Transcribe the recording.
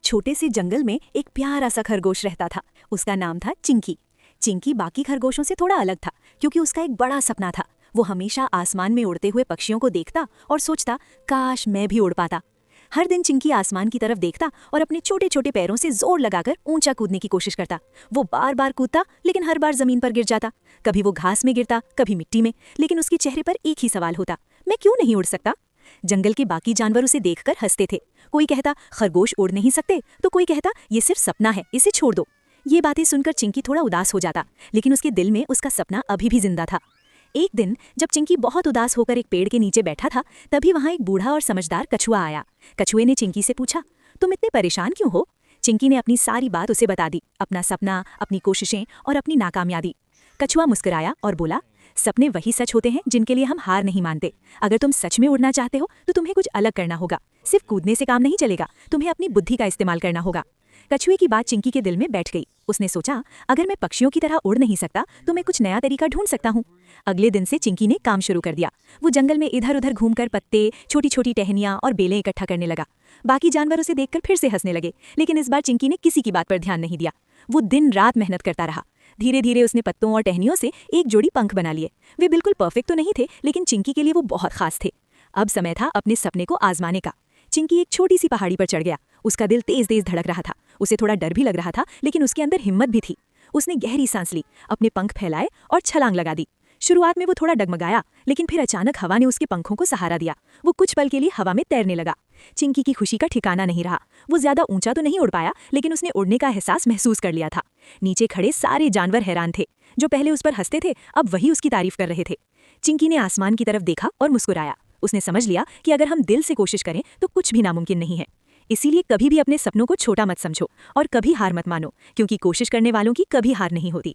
छोटे से जंगल में एक प्यारा सा खरगोश रहता था। उसका नाम था चिंकी। चिंकी बाकी खरगोशों से थोड़ा अलग था क्योंकि उसका एक बड़ा सपना था। वो हमेशा आसमान में उड़ते हुए पक्षियों को देखता और सोचता, काश मैं भी उड़ पाता। हर दिन चिंकी आसमान की तरफ देखता और अपने छोटे छोटे पैरों से जोर लगाकर ऊंचा कूदने की कोशिश करता। वो बार बार कूदता लेकिन हर बार जमीन पर गिर जाता। कभी वो घास में गिरता, कभी मिट्टी में, लेकिन उसके चेहरे पर एक ही सवाल होता, मैं क्यों नहीं उड़ सकता। जंगल के बाकी जानवर उसे देखकर हंसते थे। कोई कहता, खरगोश उड़ नहीं सकते, तो कोई कहता, ये सिर्फ सपना है, इसे छोड़ दो। ये बातें सुनकर चिंकी थोड़ा उदास हो जाता, लेकिन उसके दिल में उसका सपना अभी भी जिंदा था। एक दिन जब चिंकी बहुत उदास होकर एक पेड़ के नीचे बैठा था, तभी वहां एक बूढ़ा और समझदार कछुआ आया। कछुए ने चिंकी से पूछा, तुम इतने परेशान क्यों हो। चिंकी ने अपनी सारी बात उसे बता दी, अपना सपना, अपनी कोशिशें और अपनी नाकामयाबी। कछुआ मुस्कुराया और बोला, सपने वही सच होते हैं जिनके लिए हम हार नहीं मानते। अगर तुम सच में उड़ना चाहते हो तो तुम्हें कुछ अलग करना होगा। सिर्फ कूदने से काम नहीं चलेगा, तुम्हें अपनी बुद्धि का इस्तेमाल करना होगा। कछुए की बात चिंकी के दिल में बैठ गई। उसने सोचा, अगर मैं पक्षियों की तरह उड़ नहीं सकता तो मैं कुछ नया तरीका ढूंढ सकता हूँ। अगले दिन से चिंकी ने काम शुरू कर दिया। वो जंगल में इधर उधर घूमकर पत्ते, छोटी छोटी टहनियां और बेलें इकट्ठा करने लगा। बाकी जानवर उसे देखकर फिर से हंसने लगे, लेकिन इस बार चिंकी ने किसी की बात पर ध्यान नहीं दिया। वो दिन रात मेहनत करता रहा। धीरे धीरे उसने पत्तों और टहनियों से एक जोड़ी पंख बना लिए। वे बिल्कुल परफेक्ट तो नहीं थे, लेकिन चिंकी के लिए वो बहुत खास थे। अब समय था अपने सपने को आजमाने का। चिंकी एक छोटी सी पहाड़ी पर चढ़ गया। उसका दिल तेज तेज धड़क रहा था। उसे थोड़ा डर भी लग रहा था, लेकिन उसके अंदर हिम्मत भी थी। उसने गहरी सांस ली, अपने पंख फैलाए और छलांग लगा दी। शुरुआत में वो थोड़ा डगमगाया, लेकिन फिर अचानक हवा ने उसके पंखों को सहारा दिया। वो कुछ पल के लिए हवा में तैरने लगा। चिंकी की खुशी का ठिकाना नहीं रहा। वो ज्यादा ऊंचा तो नहीं उड़ पाया, लेकिन उसने उड़ने का एहसास महसूस कर लिया था। नीचे खड़े सारे जानवर हैरान थे। जो पहले उस पर हंसते थे, अब वही उसकी तारीफ कर रहे थे। चिंकी ने आसमान की तरफ देखा और मुस्कुराया। उसने समझ लिया कि अगर हम दिल से कोशिश करें तो कुछ भी नामुमकिन नहीं है। इसीलिए कभी भी अपने सपनों को छोटा मत समझो और कभी हार मत मानो, क्योंकि कोशिश करने वालों की कभी हार नहीं होती।